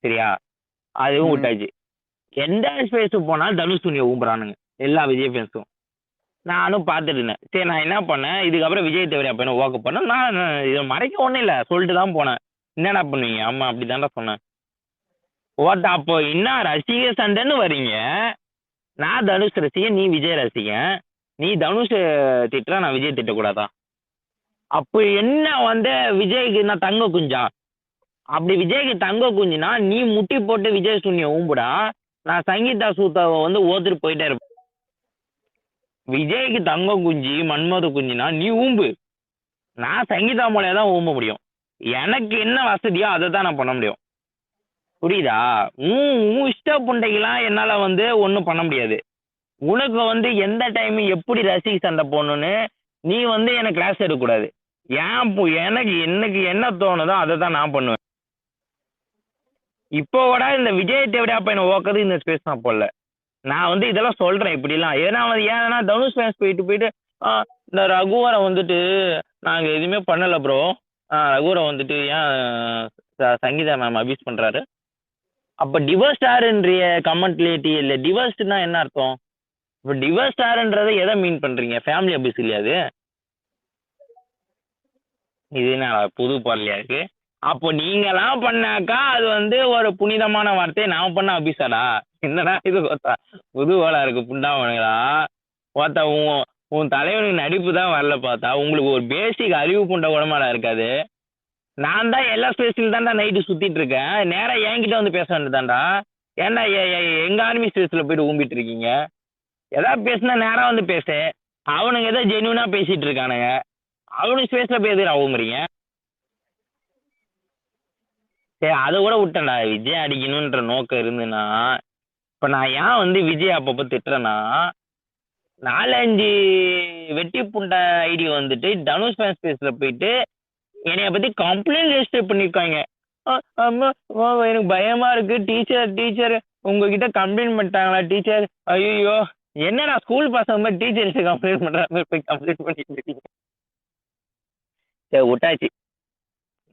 சரியா? அதுவும் ம். விட்டாச்சு. எந்த ஸ்பேஸுக்கு போனாலும் தனுஷ் துணியை ஊம்புறானுங்க எல்லா விஜய் ஃபேன்ஸும். நானும் பார்த்துட்டு இருந்தேன். சரி நான் என்ன பண்ணேன், இதுக்கப்புறம் விஜய் தேவரையா பையனை ஓக்க பண்ணேன். நான் இதை மறைக்க ஒன்றும் இல்லை, சொல்லிட்டு தான் போனேன். என்னடா பண்ணுவீங்க? ஆமா அப்படி தான்டா சொன்னேன். ஓட்ட அப்போ என்ன ரசிக சண்டைன்னு வரீங்க? நான் தனுஷ் ரசிகன், நீ விஜய் ரசிகன். நீ தனுஷ் திட்டுற, நான் விஜய் திட்டக்கூடாதா? அப்போ என்ன வந்து விஜய்க்கு நான் தங்க குஞ்சா? அப்படி விஜய்க்கு தங்க குஞ்சுனா நீ முட்டி போட்டு விஜய் சுனிய ஊம்புடா. நான் சங்கீதா சூத்தாவை வந்து ஓத்துட்டு போயிட்டே இருப்பேன். விஜய்க்கு தங்க குஞ்சு மன்மத குஞ்சுனா நீ ஊம்பு. நான் சங்கீதா மூலையை தான் ஊம்ப முடியும். எனக்கு என்ன வசதியோ அதை தான் நான் பண்ண முடியும். புரியுதா? உன் இஷ்ட புண்டைக்கெல்லாம் என்னால வந்து ஒன்றும் பண்ண முடியாது. உனக்கு வந்து எந்த டைம் எப்படி ரசிக சண்டை போடணும்னு நீ வந்து எனக்கு கிளாஸ் எடுக்கக்கூடாது. எனக்கு எனக்கு என்ன தோணுதோ அதை தான் நான் பண்ணுவேன். இப்போ கூட இந்த விஜய் தேவடியா பையனை ஓக்கிறது இந்த ஸ்பேஸ் நான் போடல. நான் வந்து இதெல்லாம் சொல்றேன் இப்படிலாம். ஏன்னா தனுஷ் ஃபேன்ஸ் போயிட்டு போயிட்டு இந்த ரகுவரை வந்துட்டு நாங்க எதுவுமே பண்ணல ப்ரோ. ரகுவரை வந்துட்டு ஏன் சங்கீதா மேம் அபியூஸ் பண்றாரு? அப்ப டிவர்ஸ் ஸ்டார்ன்றிய கமெண்ட்லேட்டி இல்லை, டிவர்ஸ்னா என்ன அர்த்தம்? இப்போ டிவர்ஸ் ஸ்டார்ன்றதை எதை மீன் பண்றீங்க? ஃபேமிலி அபியூஸ் இல்லையா அது? இது என்ன புது பொருளையா இருக்கு? அப்போ நீங்களாம் பண்ணாக்கா அது வந்து ஒரு புனிதமான வார்த்தை, நான் பண்ண அபியூஸாடா? என்னடா இது கோத்தா புது ஓலா இருக்கு புண்டாமனுங்களா? பார்த்தா உன் தலைவனுக்கு நடிப்பு தான் வரல. பார்த்தா உங்களுக்கு ஒரு பேசிக் அறிவு புண்ட உடமாடா இருக்காது. நான் தான் எல்லா ஸ்பேஸ்லையும் தான்டா நைட்டு சுத்திட்டு இருக்கேன். நேரா என்கிட்ட வந்து பேச வேண்டியதான்டா. ஏன்டா எங்க ஆர்மி ஸ்பேஸ்ல போயிட்டு ஊம்பிட்டு இருக்கீங்க? ஏதாவது பேசுனா நேரா வந்து பேசு. அவனுங்க ஏதோ ஜென்யூனா பேசிட்டு இருக்கானுங்க. அவனுக்கு ஸ்பேஸ்ல போய் எதுக்கு ஊம்புறீங்க? சரி அதை கூட விட்டேன்டா. விஜய் அடிக்கணுன்ற நோக்கம் இருந்துன்னா இப்ப நான் ஏன் வந்து விஜய் அப்பப்போ திட்டுறேன்னா, 4-5 வெட்டி புண்ட ஐடி வந்துட்டு தனுஷ் ஃபேன் ஸ்பேஸ்ல போயிட்டு என்னைய பத்தி கம்ப்ளைண்ட் ரெஜிஸ்டர் பண்ணிருக்காங்க. அம்மா எனக்கு பயமா இருக்கு டீச்சர் டீச்சர் உங்ககிட்ட கம்ப்ளைண்ட் பண்ணிட்டாங்களா டீச்சர்? ஐயோ என்னடா ஸ்கூல் பசங்க மாதிரி டீச்சர்ஸ் கம்ப்ளைண்ட் பண்ற மாதிரி போய் கம்ப்ளைண்ட் பண்ணிட்டு இருக்கீங்க. சரி விட்டாச்சு.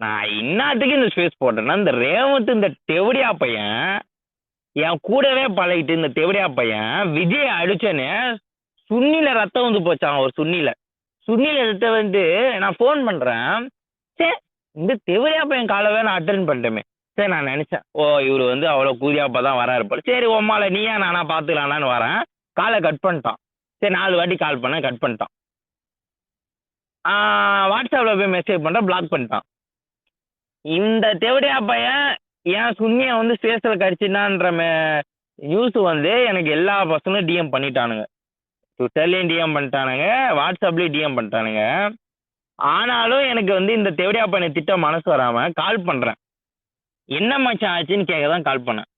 நான் இன்னத்துக்கு இந்த ஸ்பேஸ் போட்டேன்னா இந்த ரேவந்த் இந்த தெவடியா பையன் என் கூடவே பழகிட்டு இந்த தெவடியா பையன் விஜய் அடிச்சோன்னே சுண்ணில ரத்தம் வந்து போச்சான். ஒரு சுண்ணில ரத்தம் வந்து நான் ஃபோன் பண்றேன். சே இந்த தெவடியா பையன் காலவே நான் அட்டன் பண்ணிட்டேமே. சரி நான் நினைச்சேன், ஓ இவர் வந்து அவ்வளோ கூதியாப்பா தான் வராரு போல. சரி உம்மால நீயா நானா பார்த்துக்கலான்னு வரேன். காலை கட் பண்ணிட்டான். சரி 4 வாட்டி கால் பண்ண கட் பண்ணிட்டான். வாட்ஸ்அப்பில் போய் மெசேஜ் பண்ணுறேன், பிளாக் பண்ணிட்டான். இந்த தெவடியா பையன் என் சுண்ணியை வந்து ஸ்பேஸில் கடிச்சினான்ற நியூஸ் வந்து எனக்கு எல்லா பசங்களும் டிஎம் பண்ணிட்டானுங்க. ட்விட்டர்லேயும் டிஎம் பண்ணிட்டானுங்க, வாட்ஸ்அப்லேயும் டிஎம் பண்ணிட்டானுங்க. ஆனாலும் எனக்கு வந்து இந்த தெவடியா பையனை திட்ட மனசு வராமல் கால் பண்ணுறேன். என்ன மச்சான் ஆச்சுன்னு கேட்க தான் கால் பண்ணேன்.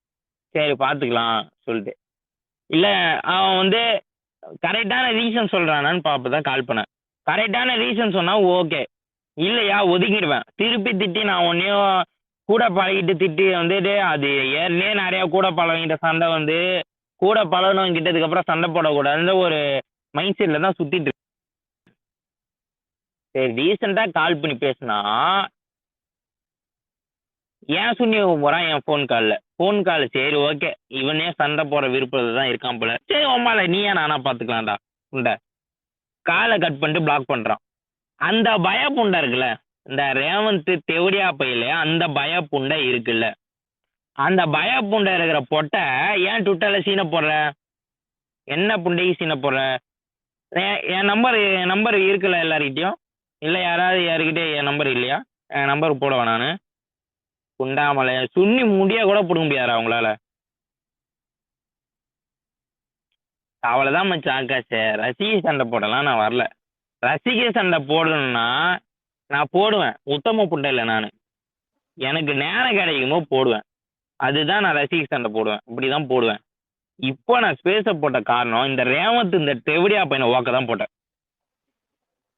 சரி பார்த்துக்கலாம் சொல்லிட்டு. இல்லை அவன் வந்து கரெக்டான ரீசன் சொல்கிறானான்னு பார்ப்ப தான் கால் பண்ணேன். கரெக்டான ரீசன் சொன்னால் ஓகே, இல்லையா ஒதுக்கிடுவேன். திருப்பி திட்டி நான் ஒன்றையும் கூட பழகிட்டு திட்டி வந்துட்டு அது ஏற்கனவே நிறையா கூட பழகிட்ட சண்டை வந்து கூட பழகணும் கிட்டதுக்கப்புறம் சண்டை போடக்கூடாதுன்ற ஒரு மைண்ட் செட்டில் தான் சுற்றிட்டு இருக்கு. சரி ரீசெண்டாக கால் பண்ணி பேசினா ஏன் சுண்ணி போகிறான் என் ஃபோன் கால். சரி ஓகே இவனே சண்டை போட விருப்பத்தில் தான் இருக்கான் போல. சரி உம்மால நீயா நானா பார்த்துக்கலாம்டா புண்டை. காலை கட் பண்ணிட்டு பிளாக் பண்ணுறான். அந்த பய புண்டை இருக்குல்ல, இந்த ரேவந்த் தெவடியா பையில அந்த பய புண்டை இருக்குல்ல, அந்த பய புண்டை இருக்கிற பொட்டை ஏன் ட்விட்டரில் சீனை போடுற? என்ன புண்டைக்கு சீனை போடுற? என் நம்பர் இருக்குல்ல எல்லாருக்கிட்டையும். இல்லை யாருக்கிட்டே என் நம்பர் இல்லையா? என் நம்பர் போடுவேன் நான். குண்டாமலை சுண்ணி முடிய கூட பிடுங்க முடியாதா அவங்களால? அவ்வளோதான் மச்சான் ஆகாஷ். ரசிகை சண்டை போடலாம் நான் வரல. ரசிகை சண்டை போடணும்னா நான் போடுவேன். உத்தம புண்டை இல்லை நான். எனக்கு நேரம் கிடைக்குமோ போடுவேன். அதுதான் நான் ரசிகை சண்டை போடுவேன். இப்படி தான் போடுவேன். இப்போ நான் ஸ்பேஸை போட்ட காரணம் இந்த ரேவந்த் இந்த தெவடியா பையனை ஓக்க தான் போட்டேன்.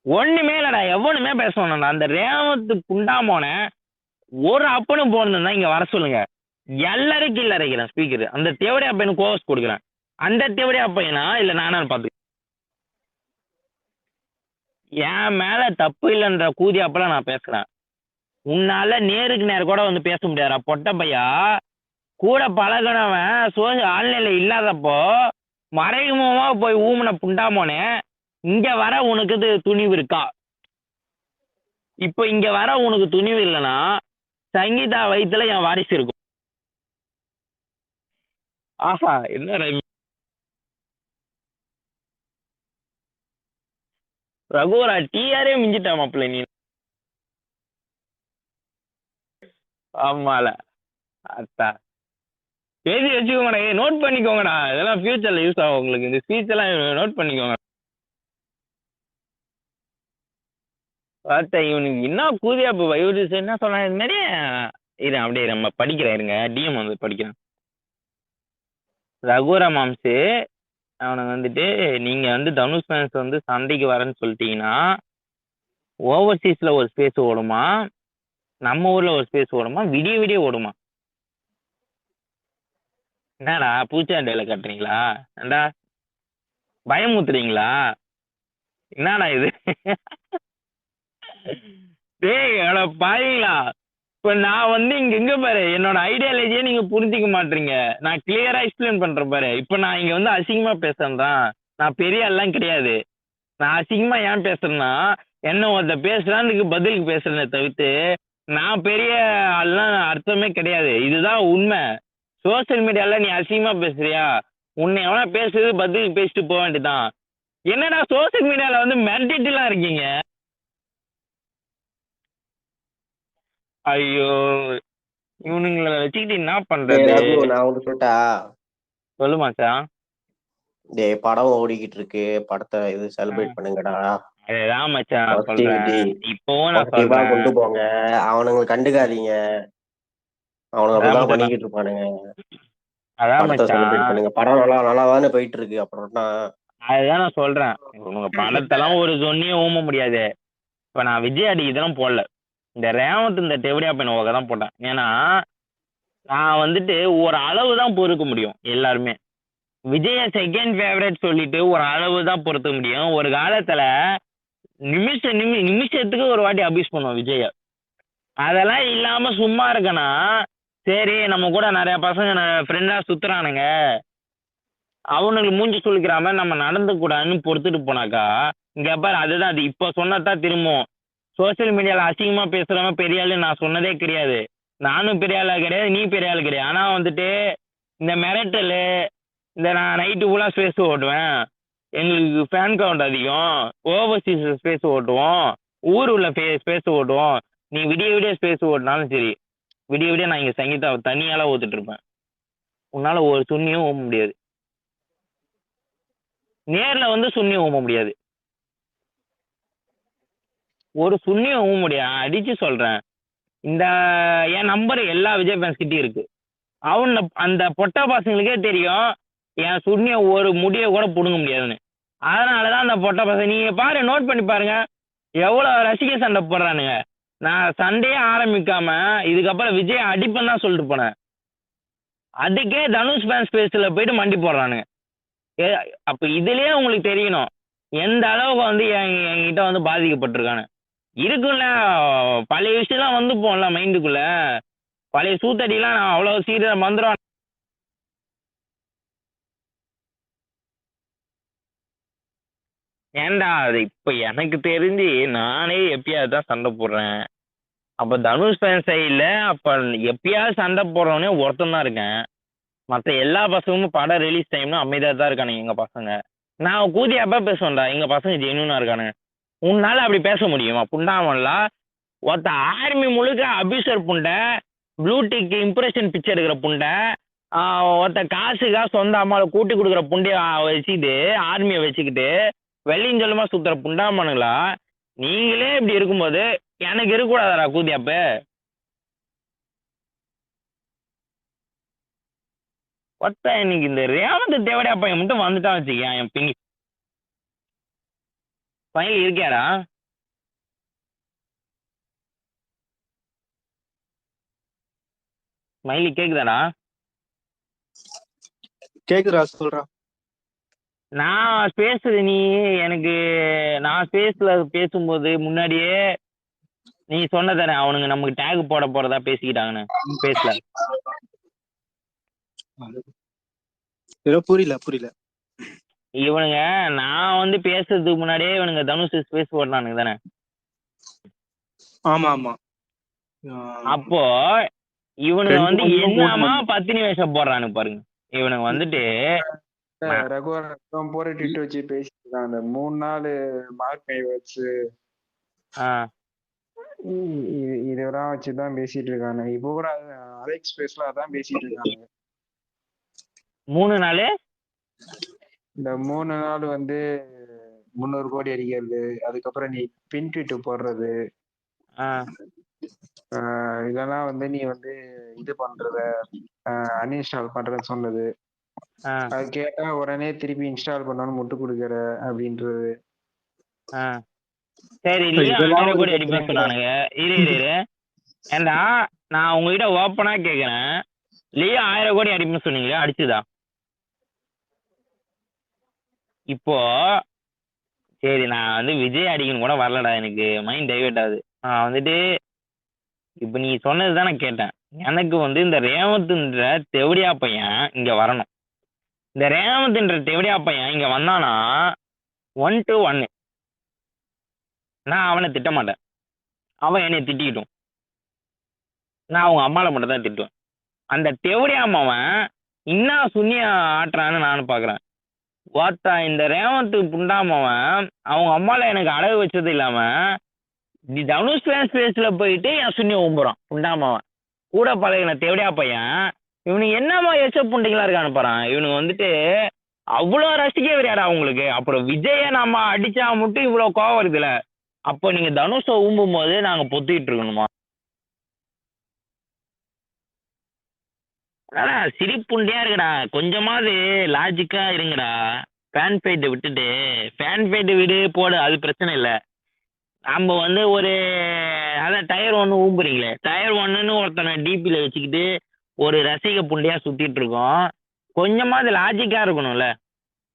ஒன்றுமே இல்லைடா, எவனுமே பேசணும்டா. அந்த ரேவந்த் குண்டாமோன ஒரு அப்பனும் போனதுன்னா இங்கே வர சொல்லுங்க. எல்லாரும் கீழே இறக்கிறேன் ஸ்பீக்கர். அந்த தெவடியா பையனுக்கு கோவஸ் கொடுக்குறேன். அந்த தெவடியா பையனா இல்லை நானான்னு பார்த்து என் மேலே தப்பு இல்லைன்ற கூதியாப்பெல்லாம் நான் பேசுகிறேன். உன்னால நேருக்கு நேரம் கூட வந்து பேச முடியாதா பொட்ட பையா? கூட பழகுனவன் ஆன்லைன்ல இல்லாதப்போ மறைமுகமா போய் ஊமுன புண்டாமோனே இங்க வர உனக்கு இது துணிவு இருக்கா? இப்போ இங்க வர உனக்கு துணிவு இல்லைன்னா சங்கீதா வயித்துல என் வாரிசு இருக்கும். ஆஹா என்ன ரகுவரா டிஆரே மிஞ்சிட்டா மாப்பிள்ள நீ. ஆமால அத்தா பேசி வச்சுக்கோங்கடா, நோட் பண்ணிக்கோங்கடா, இதெல்லாம் ஃபியூச்சர்ல யூஸ் ஆகும் உங்களுக்கு. இந்த ஸ்பீச் எல்லாம் நோட் பண்ணிக்கோங்க. பார்த்தா இவனுக்கு என்ன கூதியா இப்போ இவரு என்ன சொன்னா இது மாதிரி இரு அப்படியே நம்ம படிக்கிறேன் இருங்க. டிஎம் வந்து படிக்கிறேன். ரகுவர மாம்சு அவனுக்கு வந்துட்டு நீங்க வந்து தனுஷ் ஃபேன்ஸ் வந்து சண்டைக்கு வரேன்னு சொல்லிட்டீங்கன்னா ஓவர்சீஸ்ல ஒரு ஸ்பேஸ் ஓடுமா, நம்ம ஊர்ல ஒரு ஸ்பேஸ் ஓடுமா, விடிய விடிய ஓடுமா? என்னடா பூச்சாண்டையில கட்டுறீங்களா? ஏண்டா பயமுத்துறீங்களா? என்னடா இது? டேய் அட பாருங்களா, இப்போ நான் வந்து இங்க எங்க பாரு என்னோட ஐடியாலஜியை நீங்க புரிஞ்சிக்க மாட்டீங்க. நான் கிளியரா எக்ஸ்பிளைன் பண்றேன் பாரு. இப்போ நான் இங்க வந்து அசிங்கமா பேசுறேன் தான், நான் பெரிய எல்லாம் கிடையாது. நான் அசிங்கமா ஏன் பேசுறேன்னா என்ன ஒருத்த பேசுறான்னு பதிலுக்கு பேசுறேனே தவிர்த்து நான் பெரிய ஆள்லாம் அர்த்தமே கிடையாது. இதுதான் உண்மை. சோசியல் மீடியால நீ அசிங்கமா பேசுறியா, உன்னை எவனா பேசுறது பதிலுக்கு பேசிட்டு போக வேண்டியதான். என்னடா சோசியல் மீடியால வந்து மிரட்டிட்டுலாம் இருக்கீங்க? ஐயோ இவனுங்களை வச்சுக்கிட்டு என்ன பண்றது? ரகு நான் ஒன்று சொல்லிட்டா? சொல்லு மச்சான். டேய் படம் ஓடிக்கிட்டு இருக்கு, படத்தை இது செலிப்ரேட் பண்ணுங்கடா. அதுதான் மச்சான் நான் சொல்றேன், பாசிட்டிவிட்டி இப்பவும் நான் பாசிட்டிவா சொல்றேன். கொண்டு போங்க. அவனுங்களை கண்டுக்காதீங்க, அவனுங்க அதான் அப்படிதான் மச்சான் பண்ணிக்கிட்டு இருப்பானுங்க. அதான் படத்தை செலிப்ரேட் மச்சான் பண்ணுங்க. படம் நல்லா நல்லா தானே போயிட்டு இருக்கு. அப்புறம்னா அதுதான் நான் சொல்றேன். உங்க படத்தெல்லாம் ஒரு சொன்னியும் ஊம்ப முடியாது. இப்ப நான் விஜய் அடி இதெல்லாம் போடல, இந்த ரேவந்த் இந்த டெவடியா பையன் ஓக தான் போட்டேன். ஏன்னா நான் வந்துட்டு ஒரு அளவு தான் பொறுக்க முடியும். எல்லாருமே விஜய செகண்ட் ஃபேவரட் சொல்லிட்டு ஒரு அளவு தான் பொறுத்த முடியும். ஒரு காலத்துல நிமிஷத்துக்கு ஒரு வாட்டி அபியூஸ் பண்ணுவோம் விஜய. அதெல்லாம் இல்லாம சும்மா இருக்கனா சரி, நம்ம கூட நிறைய பசங்க ஃப்ரெண்டா சுத்துறானுங்க, அவனுங்களுக்கு மூஞ்சி சுளிக்கிற மாதிரி நம்ம நடந்து கூடாதுன்னு பொறுத்துட்டு போனாக்கா இங்க பாரு. அதுதான் அது இப்போ சொன்னதான் திரும்பவும் சோசியல் மீடியால அசிங்கமா பேசுறவன் பெரிய ஆளு நான் சொன்னதே கிடையாது. நானும் பெரிய ஆளா கிடையாது, நீ பெரிய ஆளு கிடையாது. ஆனா வந்துட்டு இந்த மிரட்டலு, இந்த நான் நைட்டு ஃபுல்லாக ஸ்பேஸ் ஓட்டுவேன், எங்களுக்கு ஃபேன் கவுண்ட் அதிகம், ஓவர்சீஸ் ஸ்பேஸ் ஓட்டுவோம், ஊர் உள்ள ஸ்பேஸ் ஓட்டுவோம், நீ விடிய விடிய ஸ்பேஸ் ஓட்டினாலும் சரி, விடிய விடிய நான் இங்கே சங்கீதா தனியால ஓத்துட்டு இருப்பேன். உன்னால ஒரு சுண்ணியும் ஓம்ப முடியாது. நேர்ல வந்து சுண்ணியும் ஓம்ப முடியாது. ஒரு சுண்ணியும் ஓம்ப முடியாது. அடிச்சு சொல்றேன். இந்த என் நம்பர் எல்லா விஜய் ஃபேன்ஸ் கிட்டயும் இருக்கு. அந்த பொட்டா பசங்களுக்கே தெரியும் என் சுண்ணிய ஒரு முடிய கூட பிடுங்க முடியாதுன்னு. அதனாலதான் அந்த பொட்டா பசங்க நீங்க பாரு, நோட் பண்ணி பாருங்க எவ்வளவு ரசிக சண்டை போடுறானுங்க. நான் சண்டையே ஆரம்பிக்காம இதுக்கப்புறம் விஜய் அடிப்பேன் தான் சொல்லிட்டு போனேன். அதுக்கே தனுஷ் ஃபேன்ஸ் பேஸ்ல போயிட்டு மண்டி போடுறானுங்க. அப்ப இதுலயே உங்களுக்கு தெரியணும் எந்த அளவுக்கு வந்து என்கிட்ட வந்து பாதிக்கப்பட்டிருக்கானு. இருக்குல்ல பழைய விஷயம்லாம் வந்து போகல மைண்டுக்குள்ள, பழைய சூத்தடிலாம் நான் அவ்வளவு சீரியஸ் மந்திரம். ஏன்டா அது இப்ப எனக்கு தெரிஞ்சு நானே எப்பயாவது தான் சண்டை போடுறேன். அப்ப தனுஷ் ஃபேன் சைடில் அப்ப எப்பயாவது சண்டை போடுறவனே ஒருத்தன் தான் இருக்கேன். மற்ற எல்லா பசங்களும் படம் ரிலீஸ் டைம்னா அமைதியாக தான் இருக்கானுங்க எங்க பசங்க. நான் கூதியாப்பா பேசுவேன்டா, எங்க பசங்க ஜென்யூனா இருக்கானுங்க. உன்னால அப்படி பேச முடியுமா? புண்டாமல்லாம் ஒருத்த ஆர்மி முழுக்க அபியூசர் புண்டை, ப்ளூடிக் இம்ப்ரெஷன் பிக்சர் எடுக்கிற புண்டை, ஒருத்த காசுக்காக சொந்த அம்மாவை கூட்டி கொடுக்குற புண்டைய வச்சுக்கிட்டு ஆர்மியை வச்சுக்கிட்டு வெள்ளிஞ்சொல்லமா சுத்துற புண்டாமனுங்களா நீங்களே இப்படி இருக்கும்போது எனக்கு இருக்கக்கூடாதா கூதியாப்பு? ஒருத்த இன்னைக்கு இந்த ரேவந்த் தேவடியா பையன் மட்டும் வந்துட்டான் வச்சுக்கேன் என் பின்னி பையன் இருக்கியாடா? மயிலி கேக்குதாடா? கேக்குதுடா, சொல்றா. நான் பேசுறது நீ எனக்கு நான் ஸ்பேஸ்ல பேசும்போது முன்னாடியே நீ சொன்னதானே அவனுங்க நமக்கு டேக் போட போறதா பேசிக்கிட்டாங்கன்னு பேசல. ஏதோ புரியல புரியல. இவனுங்க நான் வந்து பேசுறதுக்கு முன்னாடியே இவனுங்க தனுஷ் ஸ்பேஸ் போடுறானுங்க தானே. ஆமா ஆமா. அப்போ இவனுங்க ரெண்டு வந்து மணிக்கும் என்னமா போட்டு பத்தினி வேஷம் போடுறானுங்க பாருங்க. இவனுங்க வந்துட்டு ரகுவரன் போற ட்விட் வச்சு பேசிட்டு இருக்கான். அந்த 3 நாள் மார்க் வச்சு இதெல்லாம் வச்சுதான் பேசிட்டு இருக்காங்க. இப்போ கூட அலெக்ஸ் ஸ்பேஸ்ல அதான் பேசிட்டு இருக்காங்க. 3 நாள் இந்த 3 நாள் வந்து 300 கோடி அடிக்கிறது, அதுக்கப்புறம் நீ பின் ட்வீட் போடுறது, இதெல்லாம் வந்து நீ வந்து இது பண்றத அன்இன்ஸ்டால் பண்றேன்னு சொன்னது, அது கேட்டா உடனே திருப்பி இன்ஸ்டால் பண்ணணும்னு முட்டு கொடுக்குற அப்படின்றது. சரி இல்லையா 1000 கோடி அடிப்பேன் சொன்னானுங்க. இரு ஏண்டா நான் உங்ககிட்ட ஓப்பனா கேக்குறேன், லியோ 1000 கோடி அடிப்பேன்னு சொன்னீங்களா, அடிச்சுதா? இப்போ சரி நான் வந்து விஜய் அடிக்கணும் கூட வரலடா, எனக்கு மைண்ட் டைவர்ட் ஆகுது. நான் வந்துட்டு இப்போ நீ சொன்னது நான் கேட்டேன். எனக்கு வந்து இந்த ரேவந்த்ன்ற தெவடியா பையன் இங்க வரணும். இந்த ரேவந்த்ன்ற தெவடியா பையன் இங்க வந்தானா 1 to 1 நான் அவனை திட்ட மாட்டேன், அவன் என்னை திட்டிக்கிட்டும். நான் அவங்க அம்மாவை மட்டும் தான் திட்டுவேன். அந்த தெவடியாமவன் இன்னும் சுண்ணிய ஆட்டுறான்னு நானும் பார்க்குறேன். வாத்தா இந்த ரேவந்த் புண்டாமவன் அவங்க அம்மாவில் எனக்கு அடகு வச்சது இல்லாமல் தி தனுஷ் ஸ்பேஸில் போயிட்டு என் சுண்ணியை ஓம்புறான் புண்டாமவன். கூட பழகின தேவடியா பையன் இவனுக்கு என்னமா எச்ச புண்டைங்களா இருக்கான்னு பாறான். இவனுக்கு வந்துட்டு அவ்வளோ ரசிக்க வரையாடா அவங்களுக்கு. அப்புறம் விஜயை நம்ம அடிச்சா மட்டும் இவ்வளோ கோவம் வருதுல, அப்போ நீங்கள் தனுஷை ஊம்பும் போது நாங்கள் பொத்திக்கிட்டு இருக்கணுமா? அதான் சிரிப்புண்டியா இருக்குடா, கொஞ்சமாவது லாஜிக்கா இருங்கடா. ஃபேன் ஃபைட்டை விட்டுட்டு ஃபேன் ஃபைட்டை விடு போடு, அது பிரச்சனை இல்லை. நம்ம வந்து ஒரு அதான் டயர் ஒன்று ஊம்புறீங்களே, டயர் ஒன்றுன்னு ஒருத்தனை டிபியில் வச்சுக்கிட்டு ஒரு ரசிக புண்டியா சுற்றிட்டு இருக்கோம். கொஞ்சமாவது லாஜிக்காக இருக்கணும்ல.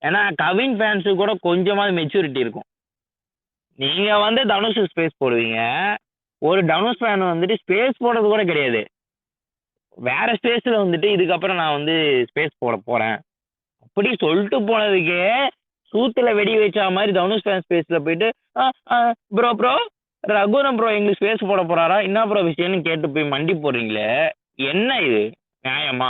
ஏன்னா கவின் ஃபேன்ஸுக்கு கூட கொஞ்சமாவது மெச்சூரிட்டி இருக்கும். நீங்கள் வந்து தனுஷ் ஸ்பேஸ் போடுவீங்க, ஒரு தனுஷ் ஃபேன் வந்துட்டு ஸ்பேஸ் போடுறது கூட கிடையாது, வேற ஸ்பேஸில் வந்துட்டு இதுக்கப்புறம் நான் வந்து ஸ்பேஸ் போட போகிறேன் அப்படி சொல்லிட்டு போனதுக்கே சூத்துல வெடி வச்சா மாதிரி தனுஷ் ஃபேன் ஸ்பேஸில் போயிட்டு ப்ரோ ரகுவரன் ப்ரோ எங்களுக்கு ஸ்பேஸ் போட போகிறாரா, என்ன ப்ரோ விஷயம்னு கேட்டு போய் மண்டி போடுறீங்களே, என்ன இது நியாயமா?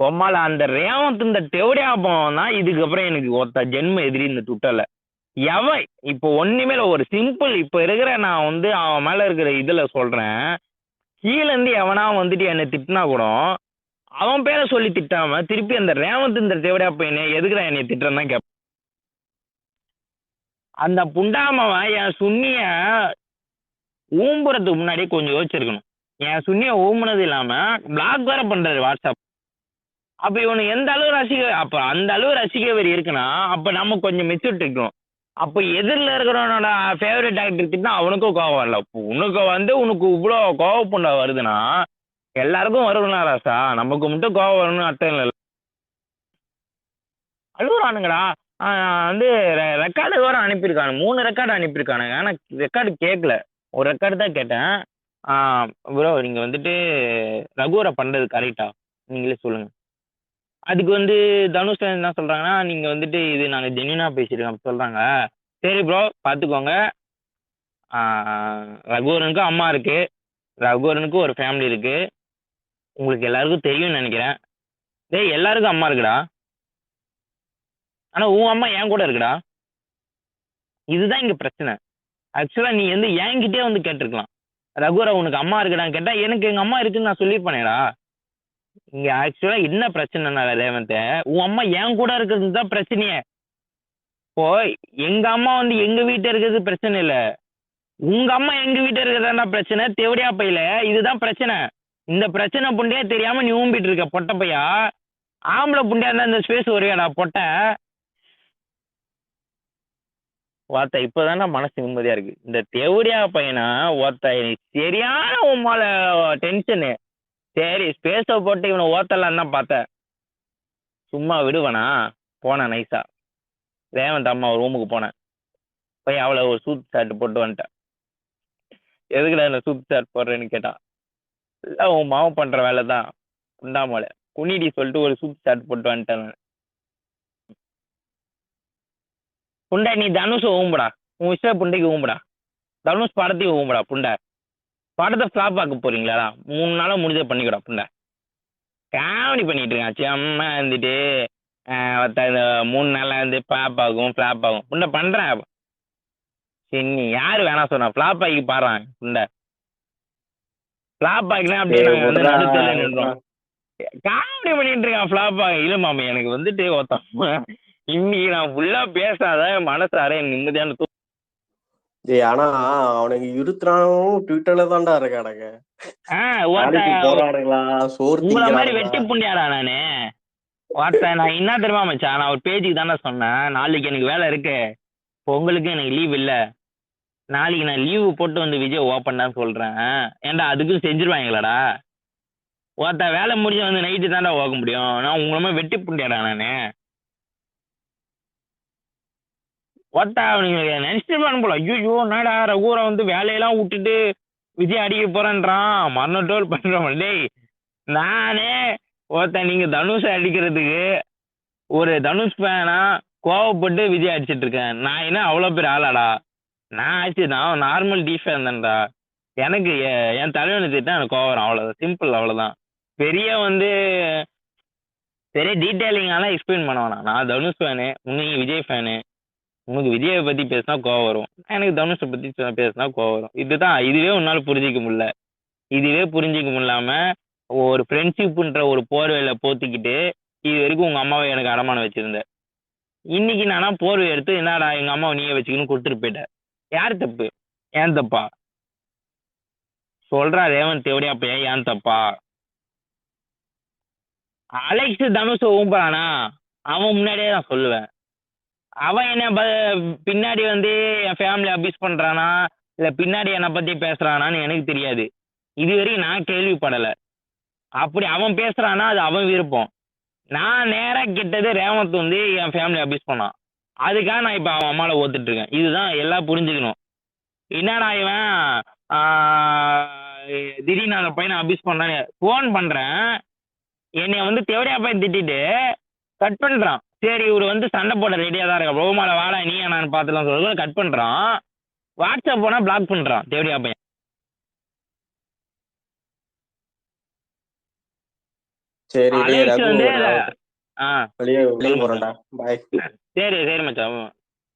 கொம்மால அந்த ரேவந்த் இந்த தெவடியாபம் தான் இதுக்கப்புறம் எனக்கு ஒருத்த ஜென்ம எதிரி இந்த ட்விட்டரில். எவன் இப்போ ஒன்றுமே ஒரு சிம்பிள் இப்போ இருக்கிற நான் வந்து அவன் மேலே இருக்கிற இதில் சொல்கிறேன், கீழேருந்து எவனா வந்துட்டு என்னை திட்டினா கூட அவன் பேரை சொல்லி திட்டாம திருப்பி அந்த ரேவந்த் இந்த தேவடியா பையனை எதுக்குடா என்னை திட்டுறேன்னு தான் கேட்பான். அந்த புண்டாமவன் என் சுண்ணிய ஊம்புறதுக்கு முன்னாடி கொஞ்சம் யோசிச்சிருக்கணும். என் சுண்ணிய ஊம்புனது இல்லாமல் பிளாக் வேற பண்ணுறாரு வாட்ஸ்அப். அப்போ இவனு எந்த அளவு ரசிக்க, அப்போ அந்த அளவு ரசிக்க வெறி இருக்குன்னா அப்போ நம்ம கொஞ்சம் மெச்சூரிட்டி இருக்கணும். அப்போ எதிரில் இருக்கிறவனோட ஃபேவரட் ஆக்டர் திட்டினா அவனுக்கும் கோவம் வரல. உனக்கு வந்து உனக்கு இவ்வளோ கோவப்புண்டா வருதுன்னா எல்லாருக்கும் வரும்னா ராசா, நமக்கு மட்டும் கோவம் வரணும்னு அர்த்தம் இல்லை. அழுகுறானுங்கடா. வந்து ரெக்கார்டு வேறு அனுப்பியிருக்கானு, 3 ரெக்கார்டு அனுப்பியிருக்கானுங்க. ஆனால் ரெக்கார்டு கேட்கல, ஒரு ரெக்கார்டு தான் கேட்டேன். ப்ரோ நீங்கள் வந்துட்டு ரகுவரை பண்ணுறது கரெக்டா நீங்களே சொல்லுங்கள். அதுக்கு வந்து தனுஷ் என்ன சொல்கிறாங்கன்னா, நீங்கள் வந்துட்டு இது நாங்கள் ஜென்யூனாக பேசியிருக்கோம் சொல்கிறாங்க. சரி ப்ரோ பார்த்துக்கோங்க, ரகுவரனுக்கும் அம்மா இருக்குது, ரகுவரனுக்கும் ஒரு ஃபேமிலி இருக்குது, உங்களுக்கு எல்லாருக்கும் தெரியும்னு நினைக்கிறேன். டேய் எல்லாருக்கும் அம்மா இருக்குடா, ஆனால் உன் அம்மா என் கூட இருக்குடா. இதுதான் இங்கே பிரச்சனை. ஆக்சுவலாக நீ வந்து என்கிட்டே வந்து கேட்டிருக்கலாம், ரகுவரா உனக்கு அம்மா இருக்குடான்னு கேட்டால் எனக்கு எங்கள் அம்மா இருக்குன்னு நான் சொல்லியிருப்பேனேடா. இங்கே ஆக்சுவலாக என்ன பிரச்சனைனா ரேவந்த், உன் அம்மா என் கூட இருக்கிறது தான் பிரச்சனையே. இப்போ எங்கள் அம்மா வந்து எங்கள் வீட்டை இருக்கிறது பிரச்சனை இல்லை, உங்கள் அம்மா எங்கள் வீட்டை இருக்கிறதா பிரச்சனை. தேவடியா பையில இதுதான் பிரச்சனை. இந்த பிரச்சனை புண்டையே தெரியாமல் நீ ஊம்பிட்டு இருக்க பொட்டை பையா. ஆம்பளை புண்டையா இருந்தால் இந்த ஸ்பேஸ் வருவியாடா பொட்டை வார்த்தை. இப்போதானே மனசு நிம்மதியாக இருக்குது. இந்த தேவடியா பையனா ஒருத்த சரியான உமால டென்ஷனு. சரி ஸ்பேஸை போட்டு இவனை ஓத்தலான்னு தான் பார்த்தேன், சும்மா விடுவேனா. போனேன் நைஸா ரேவந்த் அம்மா ரூமுக்கு போனேன், போய் அவளை ஒரு சூட் ஷர்ட் போட்டு வந்துட்டேன். எதுக்குடா இந்த சூட் ஷர்ட் போடுறேன்னு கேட்டான். இல்லை உன் மாவன் பண்ற வேலை தான். உண்டாமல குனிடி சொல்லிட்டு ஒரு சூப் சாட் போட்டு வந்துட்டேன் நான். புண்டை நீ தனுஷ் ஊம்புடா, உன் இஷ்ட புண்டைக்கு ஊம்புடா, தனுஷ் படத்தையும் ஊம்புடா புண்டை. படத்தை ஃப்ளாப் ஆக்க போறீங்களா? 3 நாளா முடிஞ்ச பண்ணிக்கூடா புண்டை. காமெடி பண்ணிட்டு இருக்கான் செம்ம இருந்துட்டு இந்த 3 நாளா வந்து ஃப்ளாப் ஆகும் புண்டை பண்றேன். சரி நீ யாரு வேணா சொன்னா ஃப்ளாப் ஆகி பாடுறான் புண்டை. ஃப்ளாப் ஆகினா அப்படியே நாங்கள் வந்து விட்றா நடுத்தல விட்றா. நின்றோம். காமெடி பண்ணிட்டு இருக்கான் ஃப்ளாப் ஆகி. இல்லை மாமா எனக்கு வந்துட்டு ஒருத்தன் இன்னைக்கு நான் ஃபுல்லா பேசாத மனசார எனக்கு நிம்மதியான ஆனா அவனுக்கு இருத்துறானும் ட்விட்டர்ல தான்டா இருக்கானுங்க. வேலைக்கு ஒருத்தன் போறானுங்களா, சோறு உங்களை மாதிரி திங்கிறானுங்களா? வெட்டி புண்ணியாடா நானு. ஒருத்தன் நான் என்ன தெரியுமா மச்சான், நான் ஒரு பேஜுக்கு தானே சொன்னேன் நாளைக்கு எனக்கு வேலை இருக்கு, பொங்கலுக்கு எனக்கு லீவ் இல்லை, நாளைக்கு நான் லீவு போட்டு வந்து விஜய் ஓப்பன் தான் சொல்றேன். ஏன்டா அதுக்கும் செஞ்சிருவாங்களாடா? ஒருத்தன் வேலை முடிஞ்சு வந்து நைட்டு தான்டா ஓக்க முடியும். நான் உங்களை மாதிரி வெட்டி புண்டியாடா நானு. ஒருத்தன் அவனுங்க நினைச்சிட்டு போல, ஐயோ என்னடா ரகுவரை வந்து வேலையெல்லாம் விட்டுட்டு விஜய் அடிக்க போறேன்றான், மரணட்டோல் பண்றான். டேய் நானே ஒருத்தன் நீங்க தனுஷை அடிக்கிறதுக்கு ஒரு தனுஷ் ஃபேனா கோவப்பட்டு விஜய் அடிச்சிட்டு இருக்கேன். நான் என்ன அவ்வளோ பேர் ஆளாடா? நான் ஆச்சு நான் நார்மல் டி ஃபேன் தான்டா. எனக்கு என் தலைவனை திட்டா எனக்கு கோவம் வரும், அவ்வளோதான், சிம்பிள், அவ்வளோதான். பெரிய வந்து பெரிய டீட்டெயிலிங்காலாம் எக்ஸ்பிளைன் பண்ண வேணாம். நான் தனுஷ் ஃபேனு, உனக்கு விஜய் ஃபேனு. உனக்கு விஜயை பற்றி பேசினா கோவம் வரும், எனக்கு தனுஷை பற்றி பேசினா கோவம் வரும். இதுதான். இதுவே உன்னால் புரிஞ்சிக்க முடியல. இதுவே புரிஞ்சிக்க முடியாம ஒரு ஃப்ரெண்ட்ஷிப்புன்ற ஒரு போர்வையில் போத்திக்கிட்டு இது வரைக்கும் உங்கள் அம்மாவை எனக்கு அடமானம் வச்சுருந்தேன். இன்னைக்கு நானா போர்வை எடுத்து என்னடா எங்கள் அம்மாவை நீயே வச்சுக்கணும் கொடுத்துட்டு போயிட்டேன். யார் தப்பு? ஏன் தப்பா? சொல்றா ரேவந்த் தேவடியா அப்ப ஏன் தப்பா? அலெக்ஸ் தனுஷ ஊம்புறானா அவன் முன்னாடியே நான் சொல்லுவேன். அவன் என்ன பின்னாடி வந்து என் ஃபேமிலி அபியூஸ் பண்றானா இல்ல பின்னாடி என்னை பத்தி பேசுறானான்னு எனக்கு தெரியாது. இதுவரைக்கும் நான் கேள்விப்படலை. அப்படி அவன் பேசுறானா அது அவன் விருப்பம். நான் நேரா கிட்டது ரேவந்த் வந்து என் ஃபேமிலி அபியூஸ் பண்ணான், அதுக்காக நான் இப்போ அவன் அம்மாவை ஓத்துட்டு இருக்கேன். இதுதான் எல்லாம் புரிஞ்சுக்கணும். என்னடா இவன் திடீர்னு அந்த பையனை அபியூஸ் பண்ணான்னு ஃபோன் பண்றேன், என்னைய வந்து தேவடியா பையன் திட்டிட்டு கட் பண்றான். சரி இவர் வந்து சண்டை போட ரெடியா தான் இருக்கா, ரோமால வாடா நீ நான் பார்த்துலாம் சொல்றது கட் பண்றான். வாட்ஸ்அப் போனா பிளாக் பண்றான் தேவடியா பையன். சரி டேய் அலெக்ஸ் ரகு, வந்து நான் வெளியே போறேன்டா. பாய். சரி சரி மச்சான்.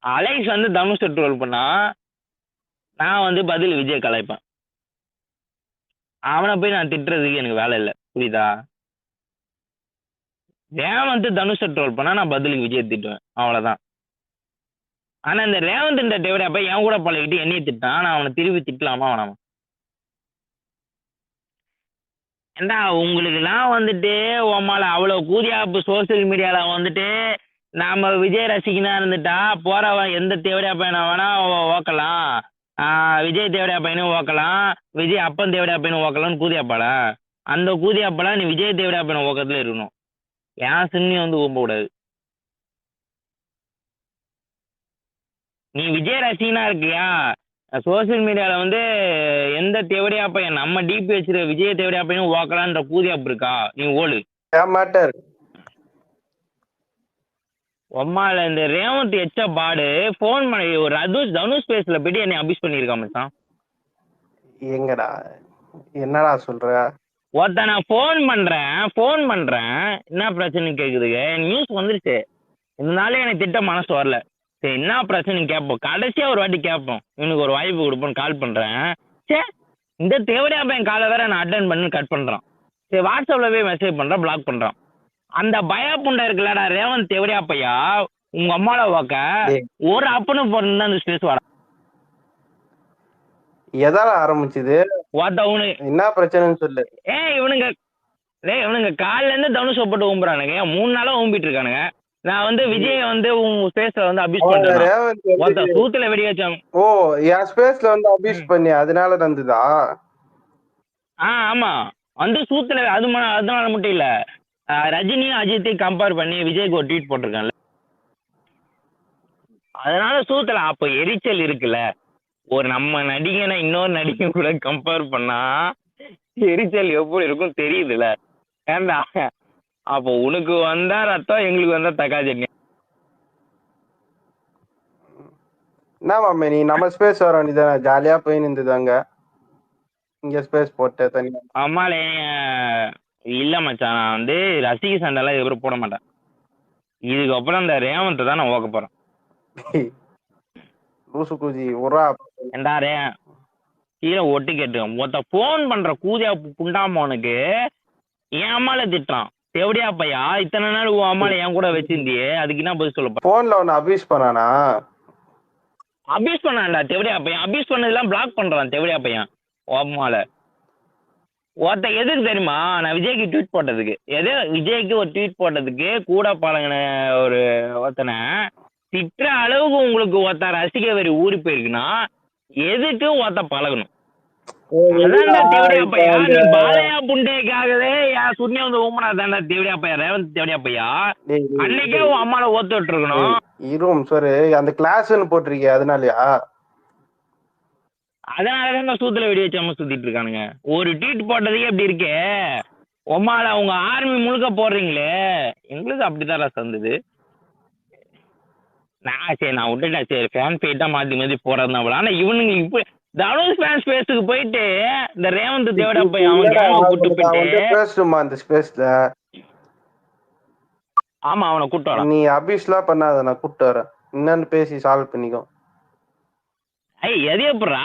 அலெக்ஸ் வந்து தனுஷை ட்ரோல் பண்ணா நான் வந்து பதில் விஜய் கலாய்ப்பேன். அவனை போய் நான் திட்டுறதுக்கு எனக்கு வேலை இல்லை, புரியுதா? ரேவந்த் தனுஷை ட்ரோல் பண்ணா நான் பதிலுக்கு விஜய் திட்டுவேன், அவ்வளோதான். ஆனா இந்த ரேவந்த் இந்த டேவிட் அப்ப என் கூட பழகிட்டு என்னைய திட்டான், நான் அவனை திருப்பி திட்டலாமா வேணாமா? ஏண்டா உங்களுக்குலாம் வந்துட்டு உமால அவ்வளோ கூதியாப்பு சோசியல் மீடியால வந்துட்டு நாம விஜய் ரசிகனா இருந்துட்டா போறவன் எந்த தேவடியா பையனை வேணா ஓக்கலாம், விஜய் தேவடியா பையனும் ஓக்கலாம், விஜய் அப்பன் தேவடியா பையனும் ஓக்கலாம்னு கூதியாப்பாடா? அந்த கூதியாப்பாடா நீ விஜய் தேவடியா பையனை ஓக்கத்துல இருக்கணும், ஏன் சின்னியும் வந்து ஊம்ப கூடாது. நீ விஜய் ரசிகனா இருக்கியா? சோசியல் மீடியால வந்து எந்த தேவடியா பையன் நம்ம டிபி வச்சிருக்க விஜய் தேவடியா பையனும் ஓக்கலான்ற கூதியாப்பு இருக்கா? நீ ஓடு. மேட்டர் உம்மால இந்த ரேவந்த் எச்ச பாடு ஃபோன் பண்ணி ஒரு தனுஷ் பேஸ்ல போயிட்டு என்னை அபியூஸ் பண்ணியிருக்கான் மச்சான். எங்கடா என்னடா சொல்ற? ஒருத்த நான் ஃபோன் பண்றேன் என்ன பிரச்சனை கேக்குதுங்க, நியூஸ் வந்துருச்சு. இதனால எனக்கு திட்ட மனசு வரல. சரி என்ன பிரச்சனை கேட்போம், கடைசியா ஒரு வாட்டி கேட்போம், இவனுக்கு ஒரு வாய்ப்பு கொடுப்போம்னு கால் பண்றேன். சே இந்த தேவடியா பையன் காலை வேற நான் அட்டன் பண்ணி கட் பண்றான். சரி வாட்ஸ்அப்ல போய் மெசேஜ் பண்றான், பிளாக் பண்றான். அந்த பயா புண்டை இருக்குல்லடா ரேவந்த் தேவடியா பையா, உங்க அம்மால வாக்க ஒரு அப்பனு போறது அந்த ஸ்பேஸ் வாடா. எதால ஆரம்பிச்சது? என்ன பிரச்சனைன்னு சொல்லு. இவனுங்க காலைல இருந்து தனுஷ் போட்டு ஊம்புறானுங்க, 3 நாளா ஊம்பிட்டு இருக்கானுங்க. நான் வந்து விஜய் வந்து உன் ஸ்பேஸ்ல வந்து அபியூஸ் பண்றேன், தூத்துல வெடி வச்சாங்க. ஓ என் ஸ்பேஸ்ல வந்து அபியூஸ் பண்ணி அதனால நடந்துதா? ஆமா வந்து சூத்துல அதனால மட்டும் இல்ல, ரஜினியும் அஜித்தையும் கம்பேர் பண்ணி விஜய்க்கு ஒரு ட்வீட் போட்டிருக்கான்ல, அதனால சூத்துல அப்ப எரிச்சல் இருக்குல்ல. ஒரு நம்ம நடிகனை இன்னொரு நடிகை கூட கம்பேர் பண்ணா எரிச்சல் எப்படி இருக்கும் தெரியுதுல்ல. ஏன்டா அப்போ உனக்கு வந்தா ரத்தம், எங்களுக்கு வந்தா தக்காளி சட்னி. என்ன மாமே நீ நம்ம ஸ்பேஸ் வர வேண்டியதானே, ஜாலியா போய் நின்றுதாங்க இங்க ஸ்பேஸ் போட்டு தனியா. அம்மாலே இல்ல மச்சான், நான் வந்து ரசிக சண்டைலாம் இதுக்கப்புறம் போட மாட்டேன். இதுக்கப்புறம் இந்த ரேவந்தை தான் நான் ஓக்க போறேன். லூசு கூஜி உரா. ஏண்டா கீழே ஒட்டு கேட்டு ஒருத்த போன் பண்ற கூதியா புண்டாமவனுக்கு என் அம்மால திட்டுறான். எப்படியா பையா இத்தனை நாள் உன் அம்மால என் கூட வச்சிருந்தியே, அதுக்கு என்ன பதில் சொல்ல போற? போன்ல ஒன்னு அபியூஸ் பண்ணானா? அபியூஸ் பண்ணான்டா தெவடியா பையன். அபியூஸ் பண்ணதெல்லாம் பிளாக் பண்றான் தெவடியா பையன். அம்மால ஒருத்த எதுக்கு தெரியுமா? நான் விஜய்க்கு ட்வீட் போட்டதுக்கு, விஜய்க்கு ஒரு ட்வீட் போட்டதுக்கு கூட பழகின ஒரு ஒருத்தனை திட்டுற அளவுக்கு உங்களுக்கு ஒருத்த ரசிக வரி ஊறி போயிருக்குன்னா எதுக்கு ஒருத்த பழகணும்? அதான்டா தேவடியா பையா. நீ பாலையா புண்டைக்காகவே என் சுண்ணிய வந்து ஊமனா தான்டா தேவடியா பையா, ரேவந்த் தேவடியா பையா. அன்னைக்கே உன் அம்மால ஓத்து விட்டு இருக்கணும். இரும் சார், அந்த கிளாஸ்ன்னு போட்டிருக்கே அதனாலயா? அதனாலதான் நான் சூத்துல வெடி வச்சு அம்மா சுத்திட்டு இருக்கானுங்க. ஒரு ட்வீட் போட்டதுக்கே எப்படி இருக்கே உமால, அவங்க ஆர்மி முழுக்க போடுறீங்களே. எங்களுக்கு அப்படிதான் சந்தது. நான் விட்டுட்டேன். சரி ஃபேன் பேட்டா மாத்தி மாத்தி போறதுனா போல. ஆனா இவனுங்க இப்ப தனுஷ் ஃபேன் ஸ்பேஸுக்கு போயிட்டு இந்த ரேவந்த் தேவடா போய் அவன் கேங்க கூட்டு போயிட்டு பேசுமா அந்த ஸ்பேஸ்ல. ஆமா அவனை கூட்டு வரான். நீ அபியூஸ்லாம் பண்ணாத, நான் கூட்டு வரேன். என்னன்னு பேசி சால்வ் பண்ணிக்கோ. எது எப்படா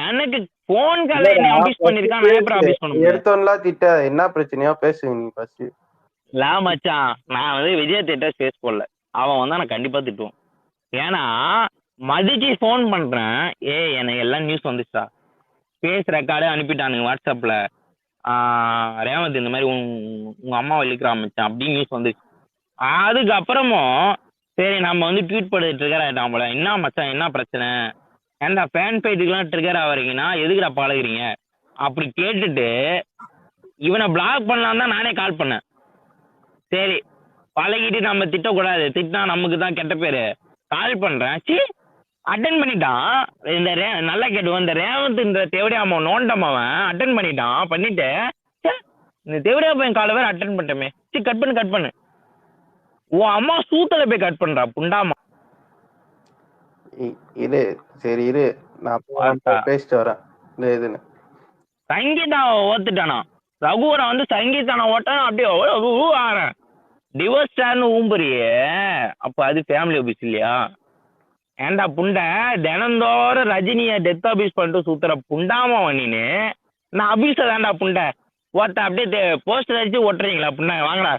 எனக்கு போன் கால்ல என்ன அபியூஸ் பண்ணிருக்கான், நான் எப்படி அபியூஸ் பண்ண முடியும்? எடுத்தோம்லாம் திட்ட என்ன பிரச்சனையோ பேசுங்க நீ ஃபர்ஸ்ட். லா மச்சான், நான் வந்து விஜய் திட்ட ஸ்பேஸ் போடல. அவன் வந்தா நான் கண்டிப்பா திட்டுவோம். ஏன்னா மதிச்சு ஃபோன் பண்றேன். எனக்கு எல்லாம் நியூஸ் வந்துச்சா, ஸ்பேஸ் ரெக்கார்டு அனுப்பிட்டானுங்க வாட்ஸ்அப்ல. ரேவந்த் இந்த மாதிரி உங்க அம்மா வலிக்கிறா மச்சான் அப்படின்னு நியூஸ் வந்துச்சு. அதுக்கப்புறமும் சரி நம்ம வந்து ட்வீட் போட்டு ட்ரிகர் ஆகிட்டான் போல. என்ன மச்சான் என்ன பிரச்சனை, ஏன்டா ஃபேன் ஃபைட்டுக்கெல்லாம் ட்ரிகர் ஆகிறீங்கன்னா எதுக்குடா பழகுறீங்க அப்படி கேட்டுட்டு இவனை பிளாக் பண்ணலாம் தான் நானே கால் பண்ணேன். சரி பழகிட்டு நம்ம திட்டக்கூடாது, திட்டினா நமக்கு தான் கெட்ட பேர். கால் பண்ணுறேன், சி அட்டன் பண்ணிட்டான். இந்த நல்லா கேட்டுவோம், இந்த ரேவந்த்ன்ற தேவடியா அம்மா நோண்டமாவன் அட்டன் பண்ணிட்டு இந்த தேவடியா பையன் காலை வேறு அட்டன் பண்ணிட்டோமே, சி கட் பண்ணு. உன் அம்மா சூத்தலை போய் கட் பண்ணுறா புண்டாமா. இரு சரி இரு, நான் பேசிட்டு வரேன். இதுன்னு சங்கீதா ஓத்துட்டானா, ரகுவரன் வந்து சங்கீதானா ஓட்டானா அப்படியே ஆறேன். டிவோர்ஸ் ஸ்டார்னு ஊம்புறியே, அப்போ அது ஃபேமிலி ஆஃபீஸ் இல்லையா? ஏன்டா புண்டை தினந்தோறும் ரஜினியை டெத் அபியூஸ் பண்ணிட்டு சுத்துற புண்டாமா நீனு. நான் அபியூஸை தான்டா புண்டை. ஒருத்த அப்படியே போஸ்டர் அடிச்சு ஒட்டுறீங்களா புண்டை? வாங்கடா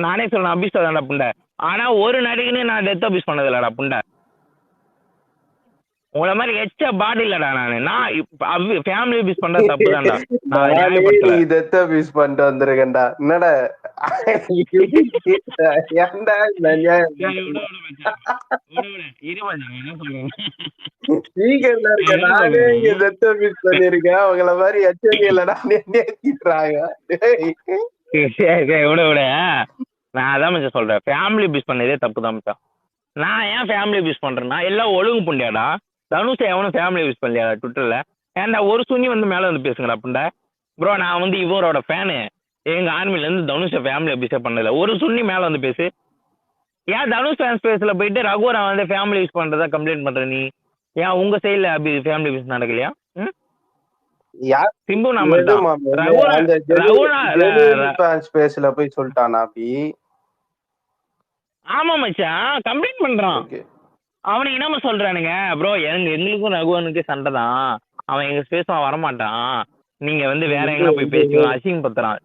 நானே சொல்றேன், அபியூஸை தான்டா புண்டை. ஆனால் ஒரு நடிகனே நான் டெத் அபியூஸ் பண்ணதில்லடா புண்டை. உங்களை மாதிரி எச்ச பாடி இல்லடா நான் ஃபேமிலி அபியூஸ் பண்ற தப்பு தான்டா. டெத் அபியூஸ் பண்ணிட்டு வந்திருக்கேன்டா. என்னடா பண்ணிருக்கேன் உங்களை மாதிரி நான் அதான் மச்சான் சொல்றேன், ஃபேமிலி அபியூஸ் பண்ணதே தப்பு தான் மச்சான். நான் ஏன் ஃபேமிலி அபியூஸ் பண்றேன்னா எல்லாம் ஒழுங்கு புண்டியாடா. தனுஷை எவனும் ஃபேமிலி அபியூஸ் பண்ணலையா ட்விட்டர்ல? ஏன்டா ஒரு சுனி வந்து மேலே வந்து பேசுங்கடா புண்டை. ப்ரோ நான் வந்து இவரோட ஃபேனு, எங்கள் ஆர்மிலேருந்து தனுஷை ஃபேமிலி அபியூஸே பண்ணல. ஒரு சுண்ணி மேலே வந்து பேசு. ஏன் தனுஷ் ஃபேன் ஸ்பேஸில் போயிட்டு ரகுவரன் வந்து ஃபேமிலி யூஸ் பண்ணுறதா கம்ப்ளைண்ட் பண்ணுற நீ? ஏன் உங்கள் சைடில் ஃபேமிலி அபியூஸ் நடக்கலையா? சிம்பு ஸ்பேஸ்ல போய் சொல்லிட்டானா அப்படி? ஆமா மச்சான் கம்ப்ளைண்ட் பண்றான். அவனுக்கு என்னமா சொல்றானுங்க, ப்ரோ எங்களுக்கும் ரகுவனுக்கு சண்டை தான், அவன் எங்க ஸ்பேஸ் வரமாட்டான், நீங்க வந்து வேற எங்கன்னா போய் பேசுங்க அசிங்கப்படுத்துறான்.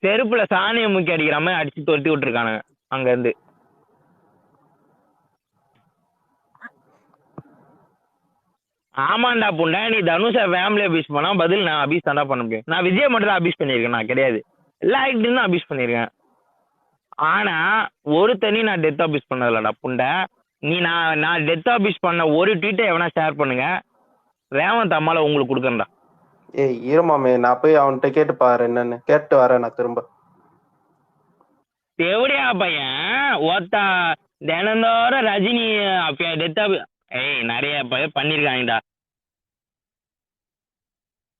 செருப்புல சாணியை முக்கி அடிக்கிற மாதிரி அடிச்சு தொட்டி விட்டுருக்கானுங்க அங்க இருந்து. ஆமாண்டா புண்டை, நீ தனுஷை ஃபேமிலி அபியூஸ் பண்ணா பதில் நான் அபியூஸ் தாண்டா பண்ண முடியும். நான் விஜய் மட்டும் தான் அபியூஸ் பண்ணியிருக்கேன், நான் கிடையாது. எல்லா ஆக்டரும் தான் அபியூஸ் பண்ணியிருக்கேன். ஆனா ஒரு தனி நான் டெத் அபியூஸ் பண்ணதில்லடா புண்டை. நீ நான் டெத் அபியூஸ் பண்ண ஒரு ட்வீட்டை எவனா ஷேர் பண்ணுங்க, ரேவந்த் அம்மால உங்களுக்கு கொடுக்கறா. ஏய் இருமாமே, நான் போய் அவன்கிட்ட கேட்டு பாரு, என்னன்னு கேட்டு வரேன் நான் திரும்ப. எப்படியா பையன் ஒருத்தா தினந்தோறும் ரஜினி டெத் நிறைய பண்ணிருக்காங்கடா,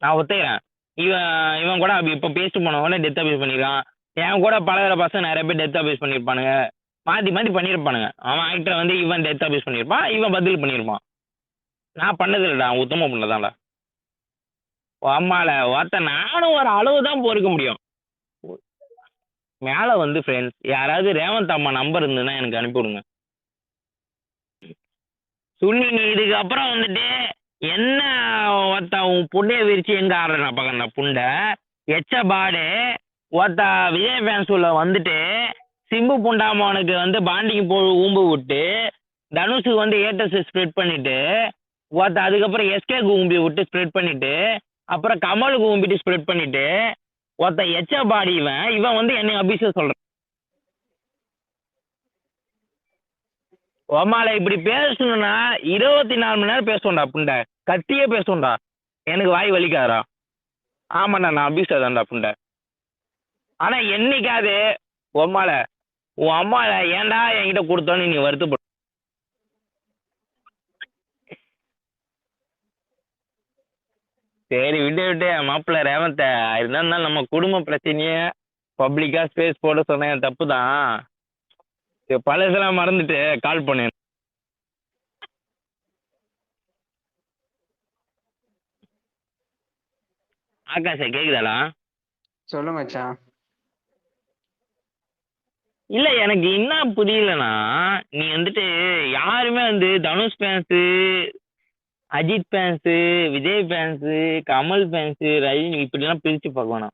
நான் ஒத்துக்கிறேன். இவன் இவன் கூட இப்போ பேசிட்டு போனவன டெத் அபியூஸ் பண்ணியிருக்கான். என் கூட பழகுற பசங்க நிறைய பேர் டெத் அபியூஸ் பண்ணியிருப்பானுங்க. மாற்றி மாற்றி பண்ணியிருப்பானுங்க. அவன் ஆக்டரை வந்து இவன் டெத் அபியூஸ் பண்ணியிருப்பான், இவன் பதில் பண்ணியிருப்பான். நான் பண்ணது இல்லைடா, உத்தம பண்ணதான்டா. அம்மால ஒருத்த நானும் ஒரு அளவு தான் பொறுக்க முடியும். மேலே வந்து ஃப்ரெண்ட்ஸ் யாராவது ரேவந்த் அம்மா நம்பர் இருந்ததுன்னா எனக்கு அனுப்பிவிடுங்க. சுண்ணி நீ இதுக்கப்புறம் வந்துட்டு என்ன ஒருத்த உன் புண்டைய விரிச்சு எங்கே ஆடுறா பக்கண்ணா புண்டை எச்ச பாடு ஒருத்த விஜய் ஃபேன்ஸ் உள்ள வந்துட்டு சிம்பு புண்டாமவனுக்கு வந்து பாண்டிங் போ ஊம்பு விட்டு தனுஷுக்கு வந்து ஏட்டஸ் ஸ்ப்ரெட் பண்ணிட்டு ஒருத்த அதுக்கப்புறம் எஸ்கேக்கு ஊம்பி விட்டு ஸ்ப்ரெட் பண்ணிட்டு அப்புறம் கமலுக்கு ஊம்பிட்டு ஸ்ப்ரெட் பண்ணிட்டு ஒருத்த எச்ச பாடி இவன் வந்து என்னை அபிஷேக் சொல்கிறான். உமால இப்படி பேசணும்னா 24 மணி நேரம் பேசுவோம்டா புண்டை, கத்தியே பேசுவோம்டா, எனக்கு வாய் வலிக்காதரா. ஆமாண்டா நான் அபிஷேக் தான்டா புண்டை. ஆனால் என்னைக்காது உமால உன் அம்மால ஏன்டா என்கிட்ட கொடுத்தோன்னு நீ வருத்தப்படும். சரி விட்டு மாப்பிள்ள ரேவந்த இருந்தாலும் நம்ம குடும்ப பிரச்சனையே பப்ளிக்காக ஸ்பேஸ் போட சொன்னேன், தப்பு தான். பழசெல்லாம் மறந்துட்டு கால் பண்ணு. ஆகாஷா கேக்குதாடா? சொல்லு மச்சான். இல்லை எனக்கு என்ன புரியலண்ணா, நீ வந்துட்டு யாருமே வந்து Dhanush fans, Ajith fans, Vijay fans, Kamal fans, Rajini இப்படிலாம் பிரித்து பார்க்கணும்.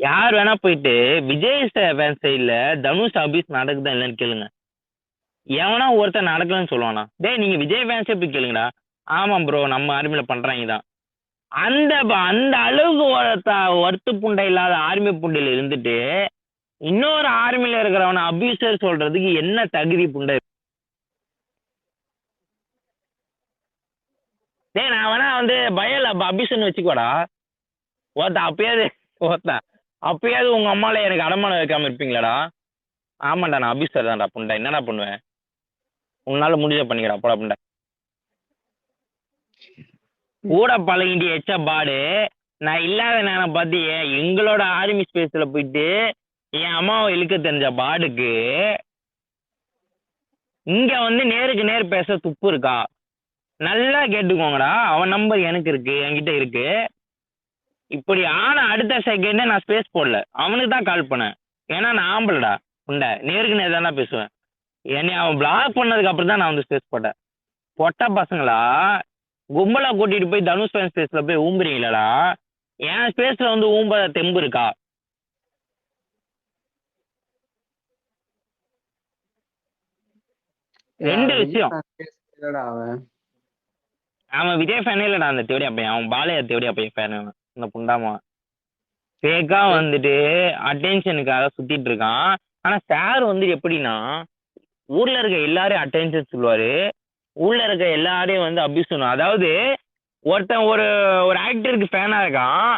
யார் வேணா போயிட்டு விஜய் ஃபேன்ஸ் சைடில் தனுஷ் அபிஸ் நடக்குதா இல்லைன்னு கேளுங்க. எவனா ஒருத்தர் நடக்கலன்னு சொல்லுவானா? டேய் நீங்கள் விஜய் ஃபேன்ஸே போய் கேளுங்கடா. ஆமாம் ப்ரோ நம்ம ஆர்மியில் பண்ணுறாங்க தான். அந்த அந்த அளவுக்கு ஒருத்து புண்டை இல்லாத ஆர்மி புண்டையில் இருந்துட்டு இன்னொரு ஆர்மியில் இருக்கிறவனை அபியூசர் சொல்றதுக்கு என்ன தகுதி புண்டை? டேய் நான் வேணா வந்து பயல் அபியூசர்னு வச்சுக்கோடா. ஒருத்தன் அப்பயாவது உங்க அம்மால எனக்கு அடமானம் வைக்காம இருப்பீங்களாடா? ஆமாண்டா நான் அபியூசர் தான்டா புண்டை, என்னடா பண்ணுவேன்? உன்னால முடிஞ்ச பண்ணிக்கிறா போடா புண்டை. கூட பழகிட்டு எச்ச பாடு நான் இல்லாத நேரம் பார்த்து எங்களோட ஆர்மி ஸ்பேஸில் போயிட்டு என் அம்மாவை இழுக்க தெரிஞ்ச பாடுக்கு இங்கே வந்து நேருக்கு நேர் பேச துப்பு இருக்கா? நல்லா கேட்டுக்கோங்கடா, அவன் நம்பர் எனக்கு இருக்கு, என்கிட்ட இருக்கு. இப்படி ஆனால் அடுத்த செகண்டே நான் ஸ்பேஸ் போடல, அவனுக்கு தான் கால் பண்ணேன். ஏன்னா நான் ஆம்பளடா உண்டை, நேருக்கு நேர் தானே பேசுவேன். என்னை அவன் பிளாக் பண்ணதுக்கு அப்புறம் தான் நான் வந்து ஸ்பேஸ் போட்டேன். பொட்ட பசங்களா கும்பலா கூட்டிட்டு போய் தனுஷ் ஃபேன் ஸ்பேஸ்ல போய் ஊம்புறீங்களா? என் ஸ்பேஸ்ல வந்து ஊம்ப தெம்பு இருக்கா? ரெண்டு விஷயம். அவன் விஜய் ஃபேனே இல்லடா, அந்த தேவடியா பையன், அவன் பாலையா தேவடியா பையன் ஃபேன். இந்த புண்டாமா ஃபேக்கா வந்துட்டு அட்டென்ஷனுக்காக சுத்திட்டு இருக்கான். ஆனா சார் வந்து எப்படின்னா ஊர்ல இருக்க எல்லாரையும் அட்டென்ஷன் சொல்லுவாரு, ஊர்ல இருக்க எல்லாரையும் வந்து அபியூஸ் பண்ணுவான். அதாவது ஒருத்தன் ஒரு ஒரு ஆக்டருக்கு ஃபேனா இருக்கான்,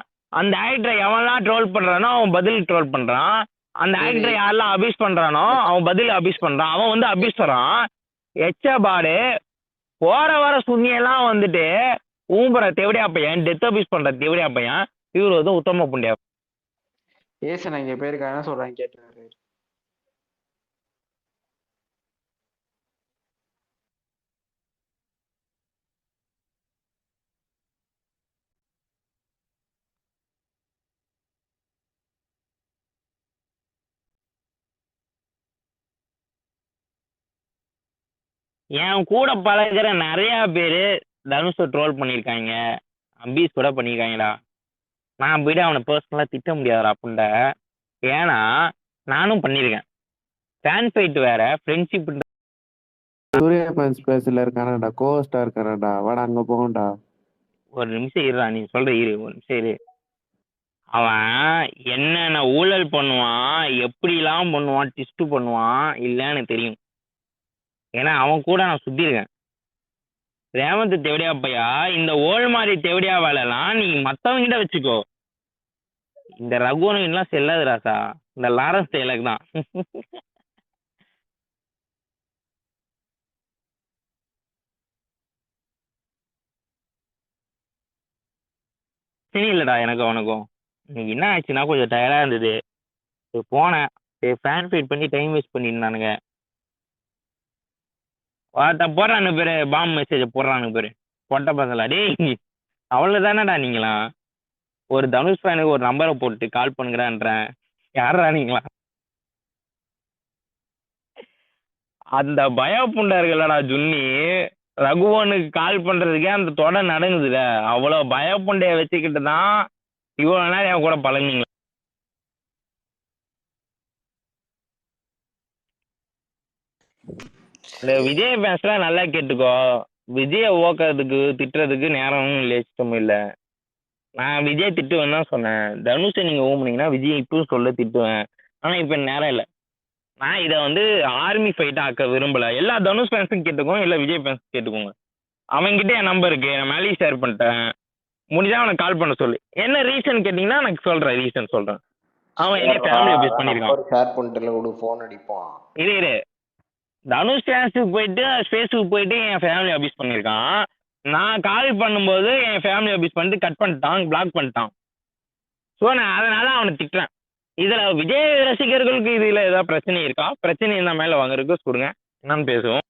அந்த ஆக்டரை எவன்லாம் ட்ரோல் பண்றானோ அவன் பதில் ட்ரோல் பண்றான், அந்த ஆக்டரை யாரெல்லாம் அபியூஸ் பண்றானோ அவன் பதில் அபியூஸ் பண்றான். அவன் வந்து அபியூஸ் தரான். எச்ச பாடு போற வர சுண்ணியெல்லாம் வந்துட்டு ஊம்புற தேவடியா பையன், டெத் அபியூஸ் பண்ற தேவடியா பையன், இவர் வந்து உத்தம புண்டியா. ஏசன் இங்க பேருக்காக சொல்றாங்க கேட்டாரு. என் கூட பழகிற நிறையா பேர் தனுஷை ட்ரோல் பண்ணியிருக்காங்க, அபீஸ் கூட பண்ணியிருக்காங்கடா. நான் போய்ட்டு அவனை பர்சனலாக திட்ட முடியாதுடா புண்டை. ஏன்னா நானும் பண்ணியிருக்கேன். ஃபேன் ஃபைட் வேற, ஃப்ரெண்ட்ஷிப். சூர்யா ஃபேன்ஸ் ஸ்பேஸ்ல இருக்கானடா, கோஸ்டா இருக்கானடா, வாடா அங்க போகண்டா. ஒரு நிமிஷம் இருடா, நீ சொல்ற இரு, ஒரு நிமிஷம் இரு. அவன் என்னென்ன ஊழல் பண்ணுவான், எப்படிலாம் பண்ணுவான், டிஸ்ட் பண்ணுவான் இல்லைன்னு எனக்கு தெரியும். ஏன்னா அவன் கூட நான் சுத்திருக்கேன். ரேவந்த் தேவடியா பையா, இந்த ஓல்மாரி தேவடியா வேலைலாம் நீ மற்றவங்கிட்ட வச்சுக்கோ. இந்த ரகுவனுக்குலாம் செல்லாது ராசா, இந்த லாரன்ஸ் டெய்லருக்கு தான். பிரச்சனையும் இல்லைடா எனக்கு அவனுக்கும். இன்னைக்கு என்ன ஆச்சுன்னா கொஞ்சம் டயர்டாக இருந்தது. சரி போனேன். சரி ஃபேன் ஃபைட் பண்ணி டைம் வேஸ்ட் பண்ணியிருந்தானுங்க. போடுறானு பேர் பாம் மெசேஜ் போடுறானு பேர் பொட்ட பசங்களா. டேய் அவ்வளோதானடா நீங்களாம். ஒரு தனுஷ் ஃபேனுக்கு ஒரு நம்பரை போட்டு கால் பண்ணுங்கடான்றேன். யாரா நீங்களா? அந்த பய புண்டா இருக்குல்லடா ஜுன்னி, ரகுவனுக்கு கால் பண்ணுறதுக்கே அந்த தொடை நடங்குதுல. அவ்வளோ பய புண்டைய வச்சுக்கிட்டு தான் இவ்வளோ நேரம் என் கூட பழகுனீங்க. இந்த விஜய் பேசுகிறா நல்லா கேட்டுக்கோ. விஜயை ஓக்கிறதுக்கு திட்டுறதுக்கு நேரமும் இல்லை, இஷ்டமும் இல்லை. நான் விஜய் திட்டுவேன் தான் சொன்னேன். தனுஷை நீங்கள் ஓம்புனீங்கன்னா விஜய் இப்பவும் சொல்ல திட்டுவேன். ஆனால் இப்போ நேரம் இல்லை. நான் இதை வந்து ஆர்மி ஃபைட்டாக ஆக்க விரும்பலை. எல்லா தனுஷ் ஃபேன்ஸும் கேட்டுக்கோங்க, இல்லை விஜய் ஃபேன்ஸும் கேட்டுக்கோங்க. அவன்கிட்ட என் நம்பர் இருக்கு, நான் மேலேயும் ஷேர் பண்ணிட்டேன். முடிஞ்சா அவனை கால் பண்ண சொல்லு. என்ன ரீசன் கேட்டிங்கன்னா எனக்கு சொல்கிறேன், ரீசன் சொல்கிறேன். அவன் என்ன ஃபேமிலி அபியூஸ் பண்ணியிருக்கான். ஷேர் பண்ணிட்டு விடு, ஃபோன் அடிப்பான். இரு தனுஷ் ஃபேன்ஸுக்கு போயிட்டு ஸ்பேஸுக்கு போயிட்டு என் ஃபேமிலி அபியூஸ் பண்ணியிருக்கான். நான் கால் பண்ணும்போது என் ஃபேமிலி அபியூஸ் பண்ணிட்டு கட் பண்ணிட்டான், பிளாக் பண்ணிட்டான். ஸோ நான் அதனால அவனை திட்டுறேன். இதில் விஜய் ரசிகர்களுக்கு இதில் ஏதாவது பிரச்சனை இருக்கா? பிரச்சனை இருந்தால் மேலே வாங்க ரிக்வஸ்ட் கொடுங்க, என்னன்னு பேசுவோம்.